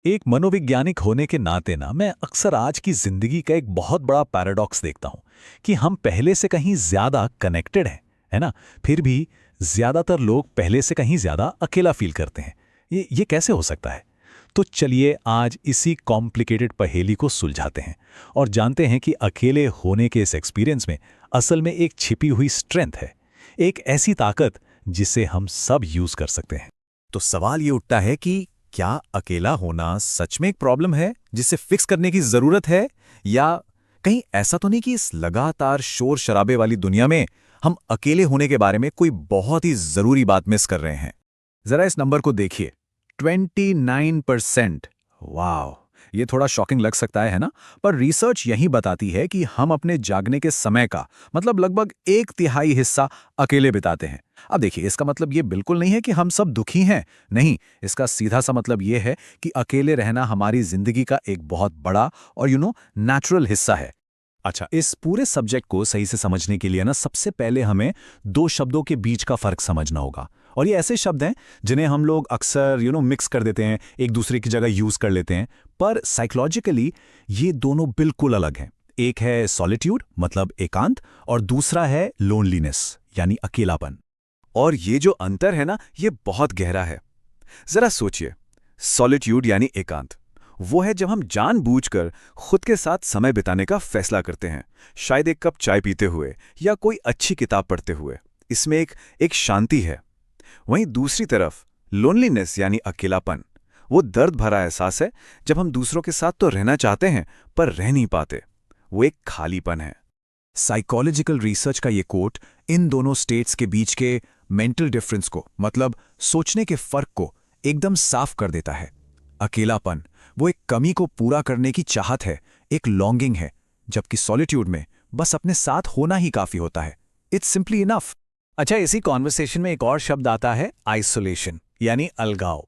एक मनोवैज्ञानिक होने के नाते ना मैं अक्सर आज की जिंदगी का एक बहुत बड़ा पैराडॉक्स देखता हूं कि हम पहले से कहीं ज्यादा कनेक्टेड हैं, है ना? फिर भी ज्यादातर लोग पहले से कहीं ज्यादा अकेला फील करते हैं। ये कैसे हो सकता है? तो चलिए आज इसी कॉम्प्लिकेटेड पहेली को सुलझाते हैं और जानते हैं कि अकेले होने के इस एक्सपीरियंस में असल में एक छिपी हुई स्ट्रेंथ है, एक ऐसी ताकत जिसे हम सब यूज कर सकते हैं। तो सवाल ये उठता है कि क्या अकेला होना सच में एक प्रॉब्लम है जिसे फिक्स करने की जरूरत है, या कहीं ऐसा तो नहीं कि इस लगातार शोर शराबे वाली दुनिया में हम अकेले होने के बारे में कोई बहुत ही जरूरी बात मिस कर रहे हैं। जरा इस नंबर को देखिए, 29%। वाह, ये थोड़ा शॉकिंग लग सकता है ना? पर रिसर्च यही बताती है कि हम अपने जागने के समय का मतलब लगभग 1/3 हिस्सा अकेले बिताते हैं। अब देखिए, इसका मतलब ये बिल्कुल नहीं है कि हम सब दुखी हैं। नहीं, इसका सीधा सा मतलब ये है कि अकेले रहना हमारी जिंदगी का एक बहुत बड़ा और नेचुरल हिस्सा है। अच्छा, इस पूरे सब्जेक्ट को सही से समझने के लिए ना सबसे पहले हमें दो शब्दों के बीच का फर्क समझना होगा। और ये ऐसे शब्द हैं जिन्हें हम लोग अक्सर मिक्स कर देते हैं, एक दूसरे की जगह यूज कर लेते हैं, पर साइकोलॉजिकली ये दोनों बिल्कुल अलग हैं। एक है सॉलिट्यूड मतलब एकांत, और दूसरा है लोनलीनेस यानी अकेलापन। और ये जो अंतर है ना, ये बहुत गहरा है। जरा सोचिए, सॉलिट्यूड यानी एकांत वो है जब हम जानबूझकर खुद के साथ समय बिताने का फैसला करते हैं, शायद एक कप चाय पीते हुए या कोई अच्छी किताब पढ़ते हुए। इसमें एक शांति है। वहीं दूसरी तरफ लोनलीनेस यानी अकेलापन, वो दर्द भरा एहसास है जब हम दूसरों के साथ तो रहना चाहते हैं पर रह नहीं पाते। वो एक खालीपन है। साइकोलॉजिकल रिसर्च का ये कोट इन दोनों स्टेट्स के बीच के मेंटल डिफरेंस को मतलब सोचने के फर्क को एकदम साफ कर देता है। अकेलापन वो एक कमी को पूरा करने की चाहत है, एक लॉन्गिंग है, जबकि सॉलिट्यूड में बस अपने साथ होना ही काफी होता है। It's simply enough. अच्छा, इसी कॉन्वर्सेशन में एक और शब्द आता है आइसोलेशन यानी अलगाव।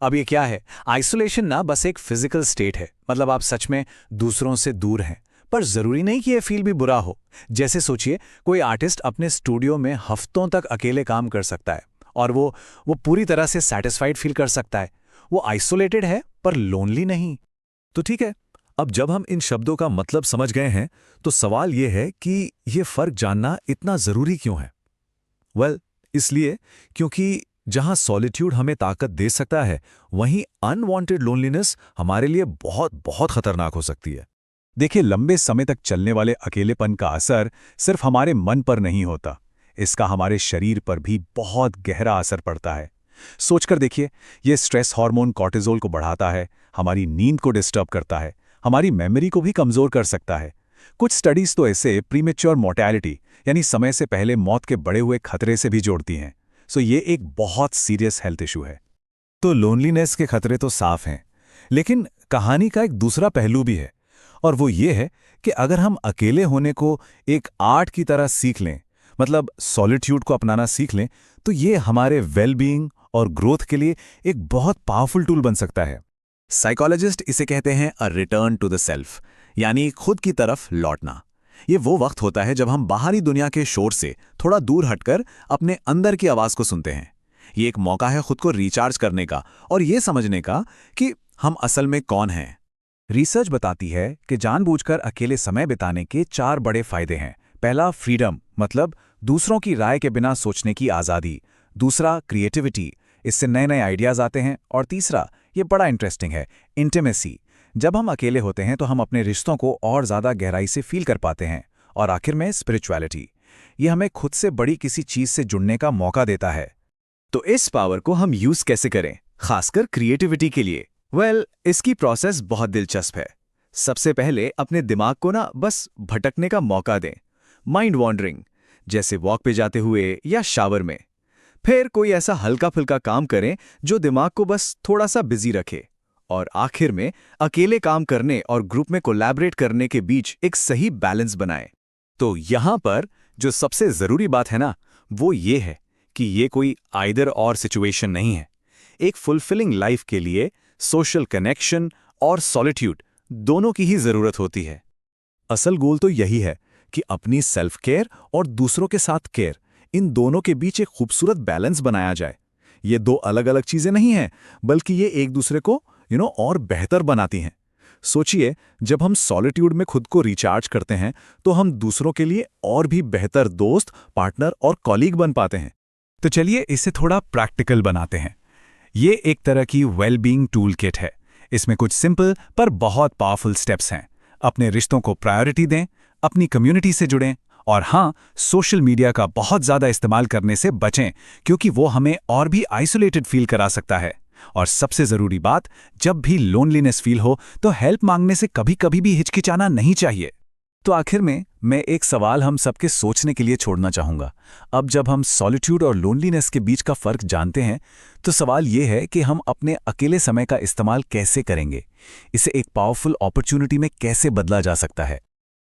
अब ये क्या है? आइसोलेशन ना बस एक फिजिकल स्टेट है, मतलब आप सच में दूसरों से दूर हैं, पर जरूरी नहीं कि ये फील भी बुरा हो। जैसे सोचिए, कोई आर्टिस्ट अपने स्टूडियो में हफ्तों तक अकेले काम कर सकता है और वो पूरी तरह से सैटिस्फाइड फील कर सकता है। वो आइसोलेटेड है पर लोनली नहीं। तो ठीक है, अब जब हम इन शब्दों का मतलब समझ गए हैं, तो सवाल यह है कि ये फर्क जानना इतना जरूरी क्यों है? इसलिए क्योंकि जहां सॉलिट्यूड हमें ताकत दे सकता है, वहीं अनवांटेड लोनलीनेस हमारे लिए बहुत बहुत खतरनाक हो सकती है। देखिए, लंबे समय तक चलने वाले अकेलेपन का असर सिर्फ हमारे मन पर नहीं होता, इसका हमारे शरीर पर भी बहुत गहरा असर पड़ता है। सोचकर देखिए, ये स्ट्रेस हार्मोन कॉर्टिसोल को बढ़ाता है, हमारी नींद को डिस्टर्ब करता है, हमारी मेमोरी को भी कमजोर कर सकता है। कुछ स्टडीज तो ऐसे प्रीमेच्योर मोर्टेलिटी यानी समय से पहले मौत के बढ़े हुए खतरे से भी जोड़ती हैं। सो ये एक बहुत सीरियस हेल्थ इशू है। तो लोनलीनेस के खतरे तो साफ हैं, लेकिन कहानी का एक दूसरा पहलू भी है, और वो ये है कि अगर हम अकेले होने को एक आर्ट की तरह सीख लें, मतलब सॉलिट्यूड को अपनाना सीख लें, तो ये हमारे वेलबीइंग और ग्रोथ के लिए एक बहुत पावरफुल टूल बन सकता है। साइकोलॉजिस्ट इसे कहते हैं अ रिटर्न टू द सेल्फ, यानी खुद की तरफ लौटना। ये वो वक्त होता है जब हम बाहरी दुनिया के शोर से थोड़ा दूर हटकर अपने अंदर की आवाज को सुनते हैं। ये एक मौका है खुद को रिचार्ज करने का और ये समझने का कि हम असल में कौन हैं। रिसर्च बताती है कि जानबूझकर अकेले समय बिताने के 4 बड़े फायदे हैं। पहला, फ्रीडम मतलब दूसरों की राय के बिना सोचने की आज़ादी। दूसरा, क्रिएटिविटी, इससे नए नए आइडियाज आते हैं। और तीसरा, ये बड़ा इंटरेस्टिंग है, इंटीमेसी, जब हम अकेले होते हैं तो हम अपने रिश्तों को और ज़्यादा गहराई से फील कर पाते हैं। और आखिर में स्पिरिचुअलिटी, ये हमें खुद से बड़ी किसी चीज़ से जुड़ने का मौका देता है। तो इस पावर को हम यूज़ कैसे करें, खासकर क्रिएटिविटी के लिए? इसकी प्रोसेस बहुत दिलचस्प है। सबसे पहले अपने दिमाग को ना बस भटकने का मौका दें, माइंड वॉन्डरिंग, जैसे वॉक पे जाते हुए या शावर में। फिर कोई ऐसा हल्का फुल्का काम करें जो दिमाग को बस थोड़ा सा बिजी रखे। और आखिर में अकेले काम करने और ग्रुप में कोलैबोरेट करने के बीच एक सही बैलेंस बनाएं। तो यहां पर जो सबसे जरूरी बात है ना, वो ये है कि ये कोई आइदर और सिचुएशन नहीं है। एक फुलफिलिंग लाइफ के लिए सोशल कनेक्शन और सॉलिट्यूड दोनों की ही जरूरत होती है। असल गोल तो यही है कि अपनी सेल्फ केयर और दूसरों के साथ केयर, इन दोनों के बीच एक खूबसूरत बैलेंस बनाया जाए। ये दो अलग अलग चीजें नहीं हैं, बल्कि ये एक दूसरे को और बेहतर बनाती हैं। सोचिए, जब हम सॉलिट्यूड में खुद को रिचार्ज करते हैं तो हम दूसरों के लिए और भी बेहतर दोस्त, पार्टनर और कॉलीग बन पाते हैं। तो चलिए इसे थोड़ा प्रैक्टिकल बनाते हैं। ये एक तरह की वेलबींग टूल किट है। इसमें कुछ सिंपल पर बहुत पावरफुल स्टेप्स हैं। अपने रिश्तों को प्रायोरिटी दें, अपनी कम्युनिटी से जुड़ें, और हाँ, सोशल मीडिया का बहुत ज़्यादा इस्तेमाल करने से बचें, क्योंकि वो हमें और भी आइसोलेटेड फील करा सकता है। और सबसे ज़रूरी बात, जब भी लोनलीनेस फील हो तो हेल्प मांगने से कभी-कभी भी हिचकिचाना नहीं चाहिए। तो आखिर में मैं एक सवाल हम सबके सोचने के लिए छोड़ना चाहूँगा। अब जब हम सॉलिट्यूड और लोनलीनेस के बीच का फ़र्क जानते हैं, तो सवाल ये है कि हम अपने अकेले समय का इस्तेमाल कैसे करेंगे? इसे एक पावरफुल अपॉर्चुनिटी में कैसे बदला जा सकता है?